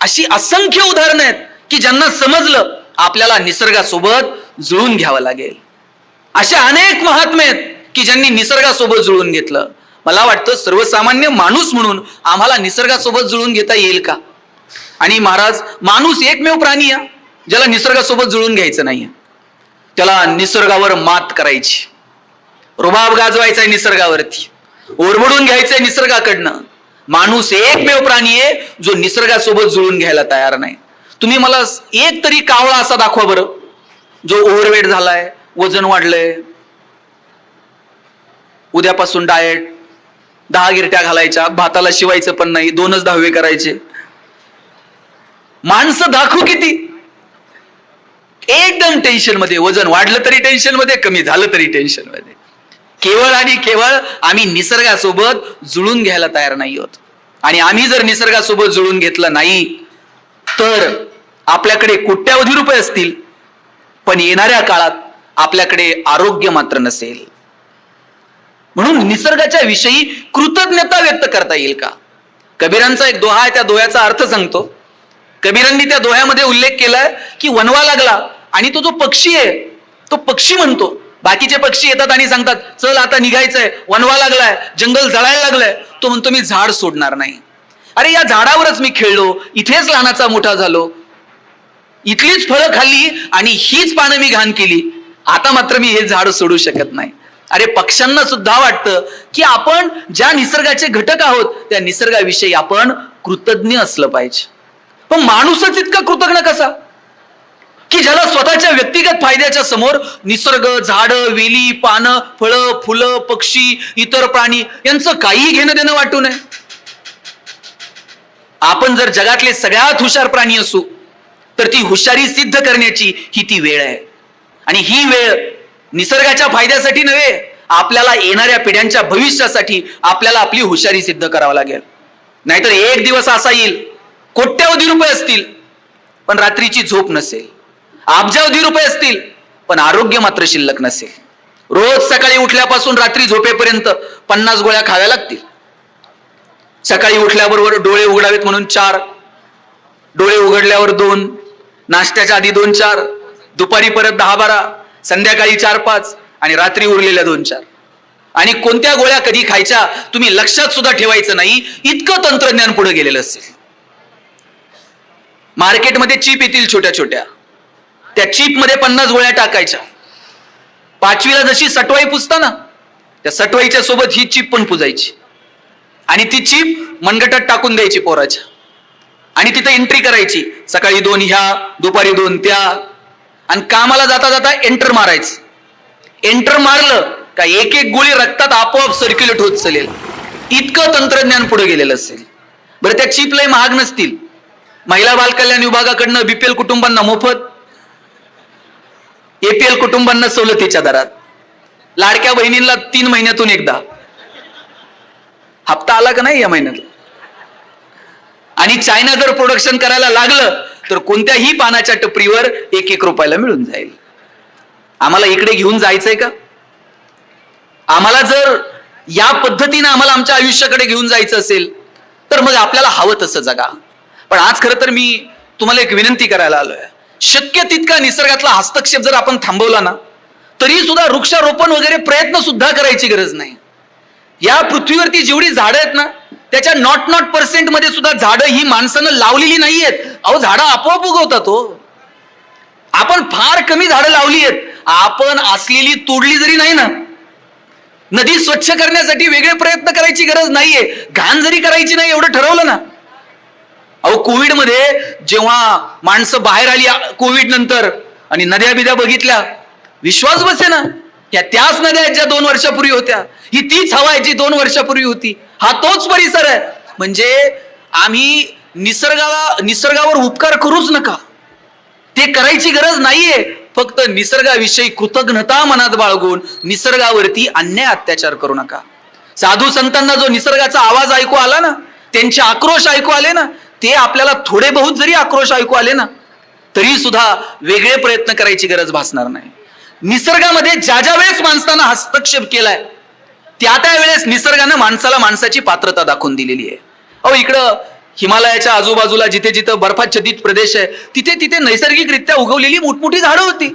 अशी असंख्य उदाहरणं आहेत की ज्यांना समजलं आपल्याला निसर्गासोबत जुळून घ्यावं लागेल. अशा अनेक महात्मे आहेत की ज्यांनी निसर्गासोबत जुळून घेतलं. मला वाटतं सर्वसामान्य माणूस म्हणून आम्हाला निसर्गासोबत जुळून घेता येईल का? आणि महाराज, माणूस एकमेव प्राणी आहे ज्याला निसर्गासोबत जुळून घ्यायचं नाहीये. त्याला निसर्गावर मात करायची, रुबाब गाजवायचा आहे निसर्गावरती, ओरबडून घ्यायचंय निसर्गाकडनं. माणूस एकमेव प्राणी आहे जो निसर्गासोबत जुळून घ्यायला तयार नाही. तुम्ही मला एक तरी कावळा असा दाखवा बरं जो ओव्हरवेट झालाय, वजन वाढलंय, उद्यापासून डाएट, 10 गिरट्या घालायच्या, भाताला शिवायचं पण नाही, 2च दहावे करायचे. माणसं दाखवू किती? एकदम टेन्शन मध्ये, वजन वाढलं तरी टेन्शन मध्ये, कमी झालं तरी टेन्शन मध्ये. केवळ आणि केवळ आम्ही निसर्गासोबत जुळून घ्यायला तयार नाही आहोत. आणि आम्ही जर निसर्गासोबत जुळून घेतलं नाही तर आपल्याकडे कोट्यावधी रुपये असतील पण येणाऱ्या काळात आपल्याकडे आरोग्य मात्र नसेल. म्हणून निसर्गाच्या विषयी कृतज्ञता व्यक्त करता येईल का? कबीरांचा एक दोहा आहे, त्या दोह्याचा अर्थ सांगतो. कबीरांनी त्या दोह्यामध्ये उल्लेख केलाय की वनवा लागला आणि तो जो पक्षी आहे तो पक्षी म्हणतो, बाकीचे पक्षी येतात आणि सांगतात चल आता निघायचंय, वनवा लागलाय, जंगल जळायला लागलंय. तो म्हणतो मी झाड सोडणार नाही. अरे या झाडावरच मी खेळलो, इथेच लहानाचा मोठा झालो, इथलीच फळं खाल्ली आणि हीच पानं मी घाण केली, आता मात्र मी हे झाड सोडू शकत नाही. अरे पक्ष्यांना सुद्धा वाटतं की आपण ज्या निसर्गाचे घटक आहोत त्या निसर्गाविषयी आपण कृतज्ञ असलं पाहिजे. पण माणूसच इतका कृतज्ञ कसा की ज्याला स्वतःच्या व्यक्तिगत फायद्याच्या समोर निसर्ग, झाडं, वेली, पानं, फळं, फुलं, पक्षी, इतर प्राणी यांचं काही घेणं देणं वाटू नये. आपण जर जगातले सगळ्यात हुशार प्राणी असू तर ती हुशारी सिद्ध करण्याची ही ती वेळ आहे. आणि ही वेळ निसर्गाच्या फायद्यासाठी नव्हे, आपल्याला येणाऱ्या पिढ्यांच्या भविष्यासाठी आपल्याला आपली हुशारी सिद्ध करावं लागेल. नाहीतर एक दिवस असा येईल, कोट्यावधी रुपये असतील पण रात्रीची झोप नसेल, अब्जावधी रुपये असतील पण आरोग्य मात्र शिल्लक नसेल. रोज सकाळी उठल्यापासून रात्री झोपेपर्यंत 50 गोळ्या खाव्या लागतील. सकाळी उठल्याबरोबर डोळे उघडावेत म्हणून 4, डोळे उघडल्यावर 2, नाश्त्याच्या आधी 2-4, दुपारी परत 10-12, संध्याकाळी 4-5 आणि रात्री उरलेल्या 2-4. आणि कोणत्या गोळ्या कधी खायच्या तुम्ही लक्षात सुद्धा ठेवायचं नाही, इतकं तंत्रज्ञान पुढे गेलेलं असेल. मार्केटमध्ये चिप येतील छोट्या छोट्या, त्या चिप मध्ये 50 गोळ्या टाकायच्या. 5वीला जशी सटवाई पुजता ना, त्या सटवाईच्या सोबत ही चिप पण पुजायची आणि ती चिप मनगटात टाकून द्यायची पोराच्या आणि तिथे एंट्री करायची, सकाळी 2 ह्या, दुपारी 2 त्या. आणि कामाला जाता जाता एंटर मारायचं. एंटर मारलं का एक एक गोळी रक्तात आपोआप सर्क्युलेट होत चालेल. इतकं तंत्रज्ञान पुढे गेलेलं असेल. बरं त्या चिप लय महाग नसतील. महिला बाल कल्याण विभागाकडनं बीपीएल कुटुंबांना मोफत, एपीएल कुटुंबांना सवलतीच्या दरात, लाडक्या बहिणींना 3 महिन्यातून एकदा हप्ता आला का नाही या महिन्यात. आणि चायना जर प्रोडक्शन करायला लागलं तर कोणत्याही पानाच्या टपरीवर 1-1 रुपयाला मिळून जाईल. आम्हाला इकडे घेऊन जायचंय का? आम्हाला जर या पद्धतीने आम्हाला आमच्या आयुष्याकडे घेऊन जायचं असेल तर मग आपल्याला हवं तसं जगा. पण आज खरं तर मी तुम्हाला एक विनंती करायला आलोय, शक्य तितका निसर्गातला हस्तक्षेप जर आपण थांबवला ना तरी सुद्धा वृक्षारोपण वगैरे प्रयत्न सुद्धा करायची गरज नाही. या पृथ्वीवरती जेवढी झाडं आहेत ना त्याच्या 0.0% मध्ये सुद्धा झाडं ही माणसानं लावलेली नाहीयेत. अहो झाडं आपोआप उगवतात. हो, आपण फार कमी झाडं लावली आहेत. आपण असलेली तोडली जरी नाही ना, नदी स्वच्छ करण्यासाठी वेगळे प्रयत्न करायची गरज नाहीये, घाण जरी करायची नाही एवढं ठरवलं ना. अहो कोविड मध्ये जेव्हा माणसं बाहेर आली कोविड नंतर आणि नद्या बिद्या बघितल्या, विश्वास बसे ना, त्याच नद्या आहेत ज्या 2 वर्षापूर्वी होत्या, ही तीच हवा आहे जी 2 वर्षापूर्वी होती, हा तोच परिसर आहे. म्हणजे आम्ही निसर्गावर उपकार करूच नका, ते करायची गरज नाहीये. फक्त निसर्गाविषयी कृतज्ञता मनात बाळगून निसर्गावरती अन्याय अत्याचार करू नका. साधू संतांना जो निसर्गाचा आवाज ऐकू आला ना, त्यांचे आक्रोश ऐकू आले ना, ते आपल्याला थोडे बहुत जरी आक्रोश ऐकू आले ना तरी सुद्धा वेगळे प्रयत्न करायची गरज भासणार नाही. निसर्गामध्ये ज्या ज्या वेळेस माणसानं हस्तक्षेप केलाय त्या वेळेस निसर्गानं माणसाला माणसाची पात्रता दाखवून दिलेली आहे. अहो इकडं हिमालयाच्या आजूबाजूला जिथे जिथं बर्फाच्छादित प्रदेश आहे तिथे तिथे नैसर्गिकरित्या उगवलेली मोठमोठी झाडं होती.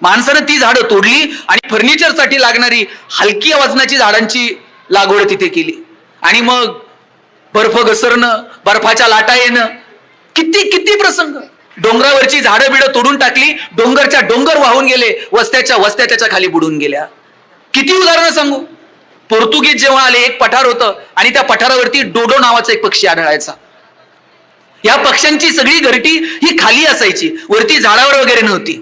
माणसानं ती झाडं तोडली आणि फर्निचरसाठी लागणारी हलकी वजनाची झाडांची लागवड तिथे केली. आणि मग बर्फ घसरणं, बर्फाच्या लाटा येणं, किती किती प्रसंग. डोंगरावरची झाडं बिडं तोडून टाकली, डोंगरच्या डोंगर वाहून गेले, वस्त्याच्या वस्त्या त्याच्या खाली बुडून गेल्या. किती उदाहरणं सांगू. पोर्तुगीज जेव्हा आले, एक पठार होतं आणि त्या पठारावरती डोडो नावाचा एक पक्षी आढळायचा. या पक्ष्यांची सगळी घरटी ही खाली असायची, वरती झाडावर वगैरे नव्हती.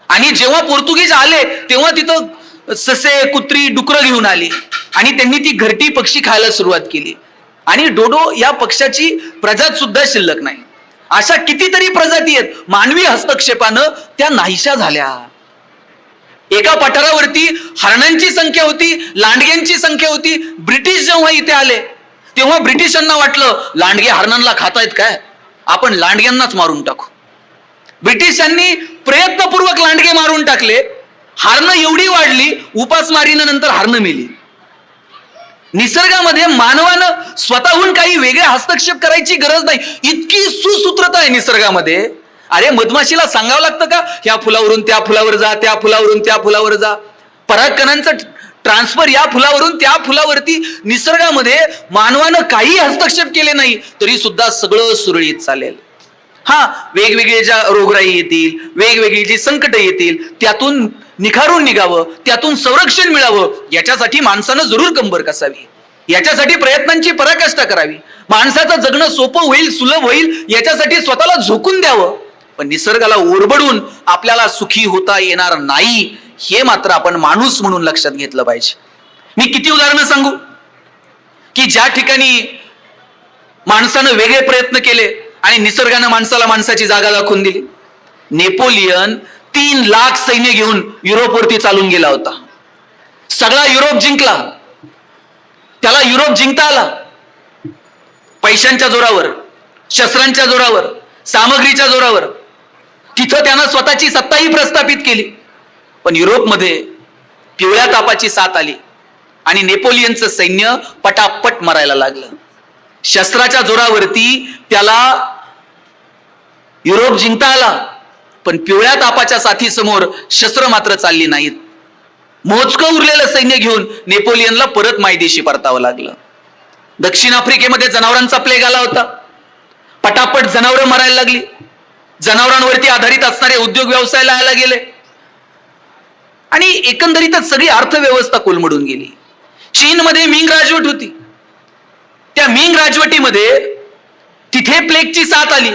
आणि जेव्हा पोर्तुगीज आले तेव्हा तिथं ससे, कुत्री, डुकरं घेऊन आली आणि त्यांनी ती घरटी पक्षी खायला सुरुवात केली. आणि डोडो या पक्षाची प्रजात सुद्धा शिल्लक नाही. अशा कितीतरी प्रजाती आहेत, मानवी हस्तक्षेपानं त्या नाहीशा झाल्या. एका पठारावरती हरणांची संख्या होती, लांडग्यांची संख्या होती. ब्रिटिश जेव्हा इथे आले तेव्हा ब्रिटिशांना वाटलं लांडगे हरणांना खातायत काय, आपण लांडग्यांनाच मारून टाकू. ब्रिटिशांनी प्रयत्नपूर्वक लांडगे मारून टाकले. हरणं एवढी वाढली, उपासमारीनं नंतर हरणं मेली. निसर्गामध्ये मानवानं स्वतःहून काही वेगळे हस्तक्षेप करायची गरज नाही, इतकी सुसूत्रता आहे निसर्गामध्ये. अरे मधमाशीला सांगावं लागतं का, या फुलावरून त्या फुलावर जा, त्या फुलावरून त्या फुलावर जा. परागकणांचं ट्रान्सफर या फुलावरून त्या फुलावरती. निसर्गामध्ये मानवानं काही हस्तक्षेप केले नाही तरी सुद्धा सगळं सुरळीत चालेल. हा, वेगवेगळे ज्या रोगराई येतील, वेगवेगळी जी संकट येतील, त्यातून निखारून निघावं, त्यातून संरक्षण मिळावं, याच्यासाठी माणसानं जरूर कंबर कसावी, याच्यासाठी प्रयत्नांची पराकाष्ठा करावी. माणसाचं जगणं सोपं होईल, सुलभ होईल, याच्यासाठी स्वतःला झोकून द्यावं. पण निसर्गाला ओरबडून आपल्याला सुखी होता येणार नाही, हे मात्र आपण माणूस म्हणून लक्षात घेतलं पाहिजे. मी किती उदाहरणं सांगू की ज्या ठिकाणी माणसानं वेगळे प्रयत्न केले आणि निसर्गानं माणसाला माणसाची जागा दाखवून दिली. नेपोलियन 3 लाख सैन्य घेऊन युरोपवरती चालून गेला होता. सगळा युरोप जिंकला. त्याला युरोप जिंकता आला पैशांच्या जोरावर, शस्त्रांच्या जोरावर, सामग्रीच्या जोरावर. तिथं त्यानं स्वतःची सत्ताही प्रस्थापित केली. पण युरोपमध्ये पिवळ्या तापाची साथ आली आणि नेपोलियनचं सैन्य पटापट मरायला लागलं. शस्त्राच्या जोरावरती त्याला युरोप जिंकता आला, पण पिवळ्या तापाच्या साथीसमोर शस्त्र मात्र चालली नाहीत. मोजकं उरलेलं सैन्य घेऊन नेपोलियनला परत मायदेशी परतावं लागलं. दक्षिण आफ्रिकेमध्ये जनावरांचा प्लेग आला होता. पटापट जनावरं मरायला लागली. जनावरांवरती आधारित असणारे उद्योग व्यवसाय लायला गेले आणि एकंदरीतच सगळी अर्थव्यवस्था कोलमडून गेली. चीनमध्ये मिंग राजवट होती. त्या मिंग राजवटीमध्ये तिथे प्लेगची साथ आली.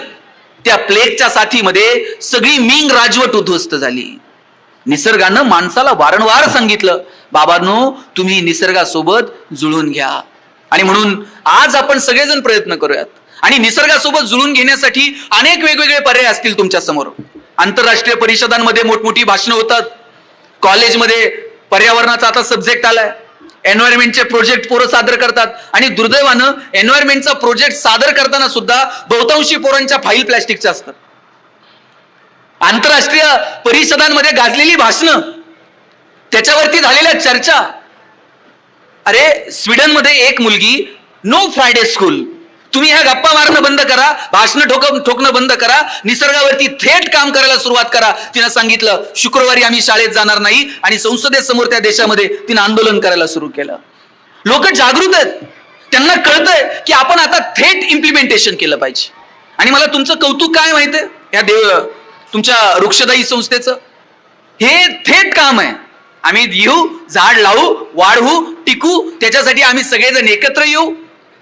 त्या प्लेगच्या साथीमध्ये सगळी मिंग राजवट उद्ध्वस्त झाली. निसर्गानं माणसाला वारंवार सांगितलं, बाबांनो तुम्ही निसर्गासोबत जुळून घ्या. आणि म्हणून आज आपण सगळेजण प्रयत्न करूयात आणि निसर्गासोबत जुळून घेण्यासाठी अनेक वेगवेगळे पर्याय असतील तुमच्या समोर. आंतरराष्ट्रीय परिषदांमध्ये मोठमोठी भाषणं होतात. कॉलेजमध्ये पर्यावरणाचा आता सब्जेक्ट आलाय. एन्व्हायरमेंटचे प्रोजेक्ट पोरं सादर करतात आणि दुर्दैवानं एन्व्हायरमेंटचा प्रोजेक्ट सादर करताना सुद्धा बहुतांशी पोरांच्या फाईल प्लॅस्टिकच्या असतात. आंतरराष्ट्रीय परिषदांमध्ये गाजलेली भाषणं, त्याच्यावरती झालेल्या चर्चा. अरे स्वीडनमध्ये एक मुलगी, नो फ्रायडे स्कूल, तुम्ही ह्या गप्पा मारणं बंद करा, भाषणं ठोकणं बंद करा, निसर्गावरती थेट काम करायला सुरुवात करा. तिनं सांगितलं शुक्रवारी आम्ही शाळेत जाणार नाही आणि संसदेसमोर त्या देशामध्ये तिनं आंदोलन करायला सुरू केलं. लोक जागृत आहेत, त्यांना कळतंय की आपण आता थेट इम्प्लिमेंटेशन केलं पाहिजे. आणि मला तुमचं कौतुक काय माहितीये, या तुमच्या वृक्षदायी संस्थेचं हे थेट काम आहे. आम्ही येऊ, झाड लावू, वाढवू, टिकू, त्याच्यासाठी आम्ही सगळेजण एकत्र येऊ,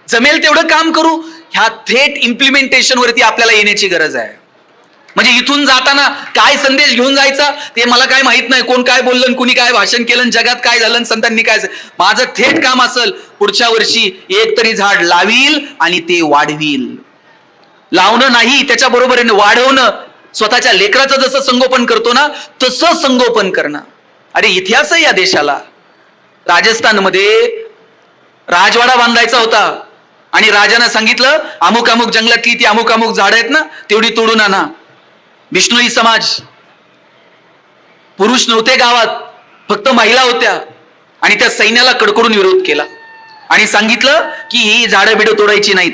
जमेल तेवढं काम करू. ह्या थेट इम्प्लिमेंटेशन वरती आपल्याला येण्याची गरज आहे. म्हणजे इथून जाताना काय संदेश घेऊन जायचा ते मला काय माहित नाही, कोण काय बोललं, कुणी काय भाषण केलं, जगात काय झालं, संतांनी काय. माझं थेट काम असेल, पुढच्या वर्षी एक तरी झाड लावील आणि ते वाढवील. लावणं नाही, त्याच्या बरोबरीने वाढवणं. स्वतःच्या लेकराचं जसं संगोपन करतो ना तसं संगोपन करणं. अरे इतिहास आहे या देशाला. राजस्थानमध्ये राजवाडा बांधायचा होता आणि राजानं सांगितलं अमुक अमुक जंगलातली ती अमुक अमुक झाड आहेत ना तेवढी तोडून आणा. बिश्नोई समाज, पुरुष नव्हते गावात, फक्त महिला होत्या आणि त्या सैन्याला कडकडून विरोध केला आणि सांगितलं की ही झाडं बिडं तोडायची नाहीत.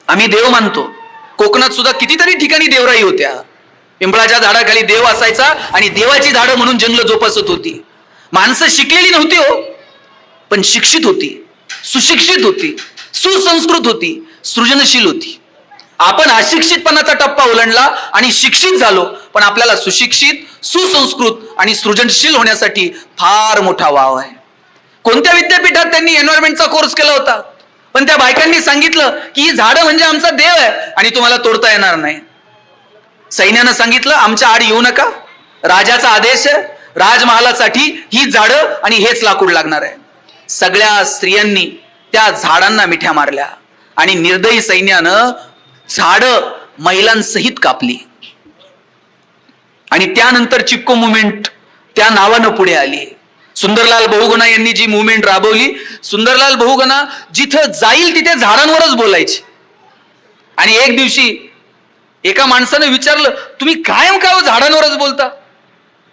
आम्ही देव मानतो. कोकणात सुद्धा कितीतरी ठिकाणी देवराई होत्या. पिंपळाच्या झाडाखाली देव असायचा आणि देवाची झाडं म्हणून जंगल जोपासत होती. माणसं शिकलेली नव्हती हो, पण शिक्षित होती, सुशिक्षित होती, सुसंस्कृत होती, सृजनशील होती. आपण अशिक्षितपणाचा टप्पा ओलांडला आणि शिक्षित झालो, पण आपल्याला सुशिक्षित, सुसंस्कृत आणि सृजनशील होण्यासाठी फार मोठा वाव आहे. कोणत्या विद्यापीठात त्यांनी एन्व्हायरमेंटचा कोर्स केला होता, पण त्या बायकांनी सांगितलं की ही झाडं म्हणजे आमचा देव आहे आणि तुम्हाला तोडता येणार नाही. सैन्यानं सांगितलं आमच्या आड येऊ नका, राजाचा आदेश आहे, राजमहालासाठी ही झाडं आणि हेच लाकूड लागणार आहे. सगळ्या स्त्रियांनी त्या झाडांना मिठ्या मारल्या आणि निर्दयी सैन्यानं झाडं महिलांसहित कापली. आणि त्यानंतर चिपको मुवमेंट त्या नावानं पुढे आली. सुंदरलाल बहुगुणा यांनी जी मुवमेंट राबवली, सुंदरलाल बहुगुणा जिथं जाईल तिथे झाडांवरच बोलायचे. आणि एक दिवशी एका माणसानं विचारलं, तुम्ही कायम का झाडांवरच बोलता?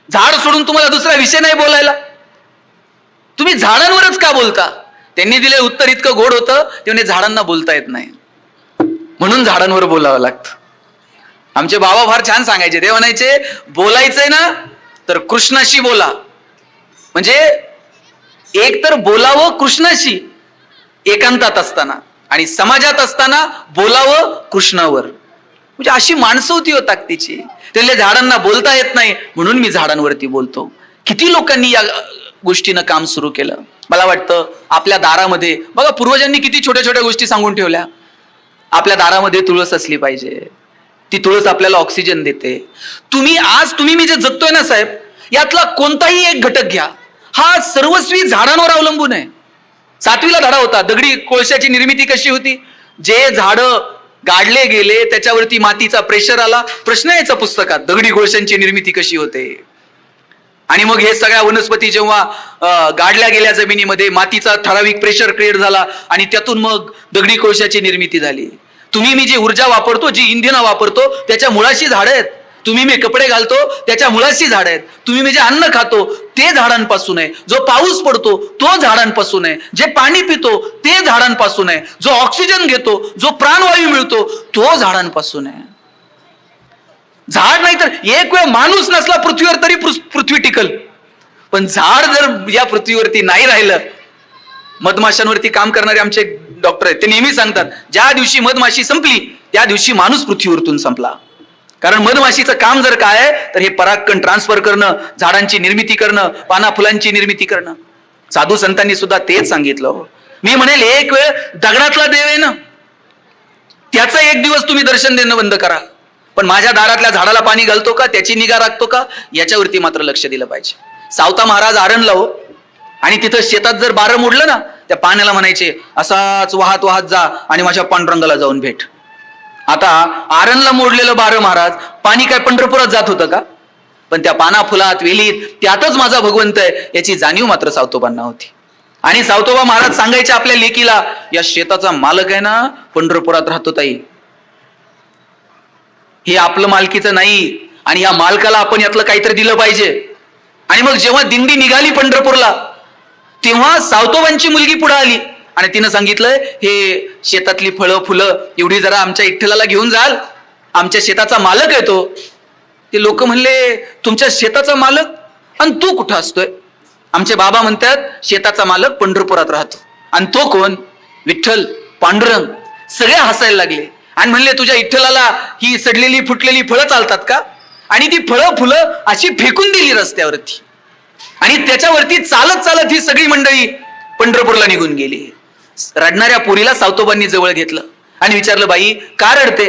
झाड सोडून तुम्हाला दुसरा विषय नाही बोलायला, तुम्ही झाडांवरच का बोलता? त्यांनी दिले उत्तर इतकं गोड होतं, ते म्हणजे झाडांना बोलता येत नाही म्हणून झाडांवर बोलावं लागतं. आमचे बाबा फार छान सांगायचे, ते म्हणायचे बोलायचंय ना तर कृष्णाशी बोला. म्हणजे एक तर बोलावं कृष्णाशी एकांतात असताना, आणि समाजात असताना बोलावं कृष्णावर. म्हणजे अशी माणसं होती हो ताकदीची. त्याला झाडांना बोलता येत नाही म्हणून मी झाडांवरती बोलतो. किती लोकांनी या गोष्टीनं काम सुरू केलं. मला वाटतं आपल्या दारामध्ये बघा, पूर्वजांनी किती छोट्या छोट्या गोष्टी सांगून ठेवल्या. आपल्या दारामध्ये तुळस असली पाहिजे, ती तुळस आपल्याला ऑक्सिजन देते. तुम्ही मी जे जगतोय ना साहेब, यातला कोणताही एक घटक घ्या, हा सर्वस्वी झाडांवर अवलंबून आहे. 7वीला धडा होता, दगडी कोळशाची निर्मिती कशी होती. जे झाडं गाडले गेले त्याच्यावरती मातीचा प्रेशर आला, प्रश्न यायचा पुस्तकात, दगडी कोळशांची निर्मिती कशी होते. आणि मग हे सगळ्या वनस्पती जेव्हा गाडल्या गेल्या जमिनीमध्ये, मातीचा ठराविक प्रेशर क्रिएट झाला आणि त्यातून मग दगडी कोळशाची निर्मिती झाली. तुम्ही मी जी ऊर्जा वापरतो, जी इंधनं वापरतो, त्याच्या मुळाशी झाडं आहेत. तुम्ही मी कपडे घालतो त्याच्या मुळाशी झाड आहेत. तुम्ही मी जे अन्न खातो ते झाडांपासून आहे. जो पाऊस पडतो तो झाडांपासून आहे. जे पाणी पितो ते झाडांपासून आहे. जो ऑक्सिजन घेतो, जो प्राणवायू मिळतो तो झाडांपासून आहे. झाड नाही तर एक वेळ माणूस नसला पृथ्वीवर तरी पृथ्वी टिकल, पण झाड जर या पृथ्वीवरती नाही राहिलं. मधमाशांवरती काम करणारे आमचे डॉक्टर आहेत, ते नेहमी सांगतात, ज्या दिवशी मधमाशी संपली त्या दिवशी माणूस पृथ्वीवरतून संपला. कारण मधमाशीचं काम जर काय आहे तर हे परागकण ट्रान्सफर करणं, झाडांची निर्मिती करणं, पाना फुलांची निर्मिती करणं. साधू संतांनी सुद्धा तेच सांगितलं. मी म्हणेल एक वेळ दगडातला देव आहे ना, त्याचं एक दिवस तुम्ही दर्शन देणं बंद करा, पण माझ्या दारातल्या झाडाला पाणी घालतो का, त्याची निगा राखतो का, याच्यावरती मात्र लक्ष दिलं पाहिजे. सावता महाराज आरणला हो, आणि तिथं शेतात जर बारं मोडलं ना, त्या पाण्याला म्हणायचे असाच वाहत वाहत जा आणि माझ्या पांडुरंगाला जाऊन भेट. आता आरणला मोडलेलं बारं महाराज पाणी काय पंढरपुरात जात होतं का? पण त्या पाना फुलात वेलीत त्यातच माझा भगवंत आहे याची जाणीव मात्र सावतोबांना होती. आणि सावतोबा महाराज सांगायचे आपल्या लेकीला, या शेताचा मालक आहे ना पंढरपुरात राहतो ताई, हे आपलं मालकीचं नाही, आणि या मालकाला आपण यातलं काहीतरी दिलं पाहिजे. आणि मग जेव्हा दिंडी निघाली पंढरपूरला, तेव्हा सावतोबांची मुलगी पुढे आली आणि तिनं सांगितलंय, हे शेतातली फळं फुलं एवढी जरा आमच्या इठ्ठलाला घेऊन जाल, आमच्या शेताचा मालक आहे तो. ते लोक म्हणले, तुमच्या शेताचा मालक आणि तू कुठं असतोय? आमचे बाबा म्हणतात, शेताचा मालक पंढरपुरात राहतो. आणि तो कोण? विठ्ठल, पांडुरंग. सगळे हसायला लागले आणि म्हणले, तुझ्या इठ्ठलाला ही सडलेली फुटलेली फळं चालतात का? आणि ती फळं फुलं अशी फेकून दिली रस्त्यावरती, आणि त्याच्यावरती चालत चालत ही सगळी मंडळी पंढरपूरला निघून गेली. रडणाऱ्या पोरीला सावतोबांनी जवळ घेतलं आणि विचारलं, बाई का रडते?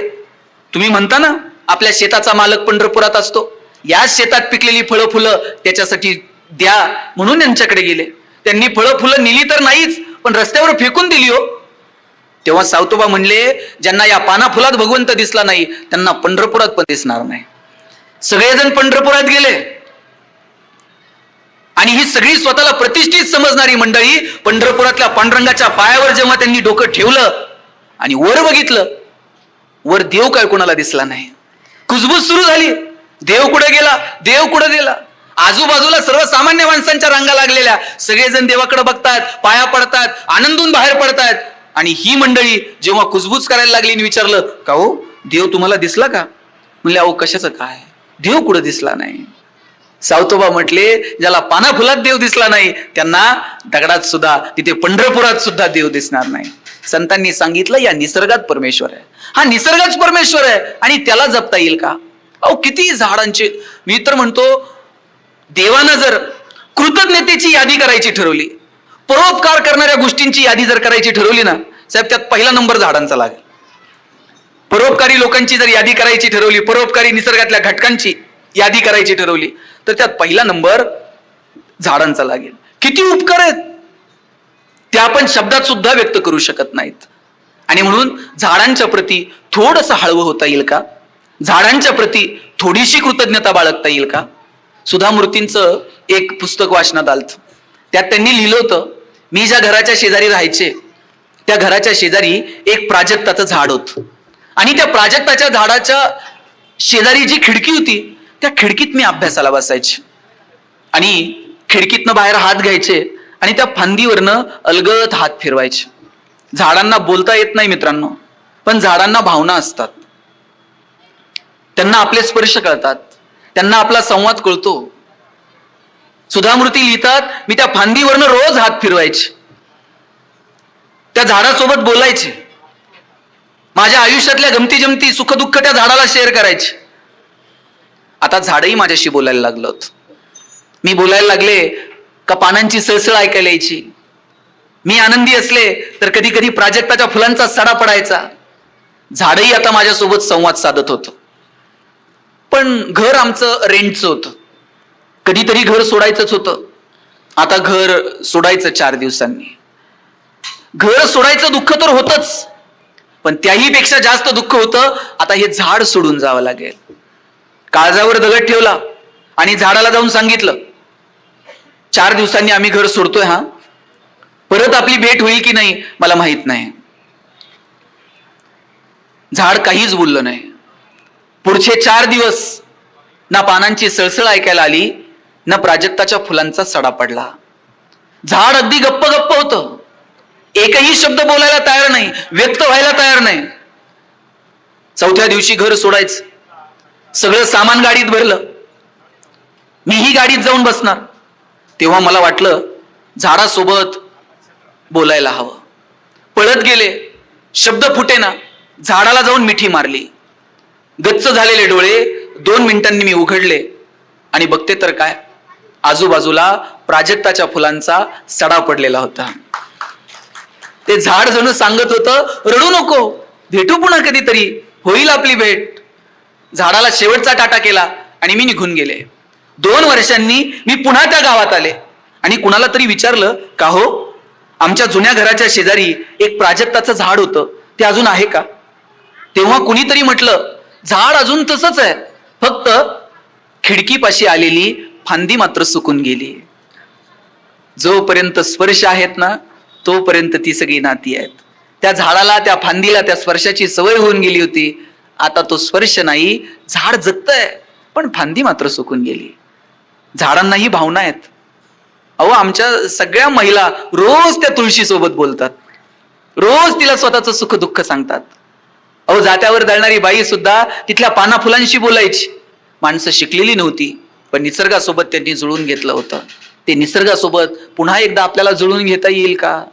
तुम्ही म्हणता ना आपल्या शेताचा मालक पंढरपुरात असतो, या शेतात पिकलेली फळं फुलं त्याच्यासाठी द्या म्हणून यांच्याकडे गेले. त्यांनी फळं फुलं नेली तर नाहीच, पण रस्त्यावर फेकून दिली हो. तेव्हा सावतोबा म्हणले, ज्यांना या पाना फुलात भगवंत दिसला नाही त्यांना पंढरपुरात पण दिसणार नाही. सगळेजण पंढरपुरात गेले आणि ही सगळी स्वतःला प्रतिष्ठित समजणारी मंडळी पंढरपुरातल्या पांडुरंगाच्या पायावर जेव्हा त्यांनी डोकं ठेवलं आणि वर बघितलं, वर देव काय कोणाला दिसला नाही. कुजबूज सुरू झाली, देव कुठे गेला, देव कुठे गेला. आजूबाजूला सर्वसामान्य माणसांच्या रांगा लागलेल्या, सगळेजण देवाकडे बघतात, पाया पडतात, आनंदून बाहेर पडतात. आणि ही मंडळी जेव्हा कुजबूज करायला लागली आणि विचारलं, का हो देव तुम्हाला दिसला का? म्हणले, अहो कशाचं काय, देव कुठं दिसला नाही. सावतोबा म्हटले, ज्याला पाना फुलात देव दिसला नाही त्यांना दगडात सुद्धा, तिथे पंढरपुरात सुद्धा देव दिसणार नाही. संतांनी सांगितलं, या निसर्गात परमेश्वर आहे, हा निसर्गच परमेश्वर आहे आणि त्याला जपता येईल का? अहो किती झाडांचे. मी तर म्हणतो, देवानं जर कृतज्ञतेची यादी करायची ठरवली, परोपकार करणाऱ्या गोष्टींची यादी जर करायची ठरवली ना साहेब, त्यात पहिला नंबर झाडांचा लागेल. परोपकारी लोकांची जर यादी करायची ठरवली, परोपकारी निसर्गातल्या घटकांची यादी करायची ठरवली, तर त्यात पहिला नंबर झाडांचा लागेल. किती उपकार आहेत ते आपण शब्दात सुद्धा व्यक्त करू शकत नाहीत. आणि म्हणून झाडांच्या प्रती थोडंसं हळवं होता येईल का? झाडांच्या प्रती थोडीशी कृतज्ञता बाळगता येईल का? सुधा मूर्तींचं एक पुस्तक वाचनात आलं, त्यात त्यांनी लिहिलं होतं, मी ज्या घराच्या शेजारी राहायचे त्या घराच्या शेजारी एक प्राजक्ताचं झाड होतं आणि त्या प्राजक्ताच्या झाडाच्या शेजारी जी खिडकी होती त्या खिडकीत मी अभ्यासाला बसायचे आणि खिडकीतनं बाहेर हात घ्यायचे आणि त्या फांदीवरनं अलगद हात फिरवायचे. झाडांना बोलता येत नाही मित्रांनो, पण झाडांना भावना असतात, त्यांना आपले स्पर्श कळतात, त्यांना आपला संवाद कळतो. सुधामूर्ती लिहितात, मी त्या फांदीवरनं रोज हात फिरवायचे, त्या झाडासोबत बोलायचे, माझ्या आयुष्यातल्या गमती जमती सुखदुःख त्या झाडाला शेअर करायचे. आता झाडही माझ्याशी बोलायला लागलं होतं. मी बोलायला लागले का पानांची सळसळ ऐकायला यायची. मी आनंदी असले तर कधी कधी प्राजक्ताच्या फुलांचा सडा पडायचा. झाडही आता माझ्यासोबत संवाद साधत होतं. पण घर आमचं रेंटचं होतं, कधीतरी घर सोडायचंच होतं. आता घर सोडायचं 4 दिवसांनी. घर सोडायचं दुःख तर होतच, पण त्याही पेक्षा जास्त दुःख होतं, आता हे झाड सोडून जावं लागेल. काळजावर दगड ठेवला आणि झाडाला जाऊन सांगितलं, 4 दिवसांनी आम्ही घर सोडतोय, हा परत आपली भेट होईल की नाही मला माहित नाही. झाड काहीच बोललं नाही. पुढचे 4 दिवस ना पानांची सळसळ ऐकायला आली, ना प्राजक्ताच्या फुलांचा सडा पडला. झाड अगदी गप्प गप्प होतं, एकही शब्द बोलायला तयार नाही, व्यक्त व्हायला तयार नाही. 4थ्या दिवशी घर सोडायचं, सगळं सामान गाडीत भरलं, मीही गाडीत जाऊन बसणार. तेव्हा मला वाटलं झाडासोबत बोलायला हवं. पळत गेले, शब्द फुटेना, झाडाला जाऊन मिठी मारली. गच्च झालेले डोळे 2 मिनिटांनी मी उघडले आणि बघते तर काय, आजूबाजूला प्राजक्ताच्या फुलांचा सडा पडलेला होता. ते झाड जणू सांगत होतं, रडू नको, भेटू पुन्हा कधीतरी, होईल आपली भेट. झाडाला शेवटचा टाटा केला आणि मी निघून गेले. 2 वर्षांनी मी पुन्हा त्या गावात आले आणि कुणाला तरी विचारलं, का हो आमच्या जुन्या घराच्या शेजारी एक प्राजक्ताचं झाड होतं, ते अजून आहे का? तेव्हा कुणीतरी म्हटलं, झाड अजून तसंच आहे, फक्त खिडकीपाशी आलेली फांदी मात्र सुकून गेली. जोपर्यंत स्पर्श आहेत ना तोपर्यंत ती सगळी नाती आहेत. त्या झाडाला, त्या फांदीला त्या स्पर्शाची सवय होऊन गेली होती. आता तो स्पर्श नाही, झाड जगतंय, पण फांदी मात्र सुकून गेली. झाडांनाही भावना आहेत. अहो आमच्या सगळ्या महिला रोज त्या तुळशी सोबत बोलतात, रोज तिला स्वतःचं सुख दुःख सांगतात. अहो जात्यावर दळणारी बाई सुद्धा तिथल्या पाना फुलांशी बोलायची. माणसं शिकलेली नव्हती, पण निसर्गासोबत त्यांनी जुळून घेतलं होतं. ते निसर्गासोबत पुन्हा एकदा आपल्याला जुळून घेता येईल का?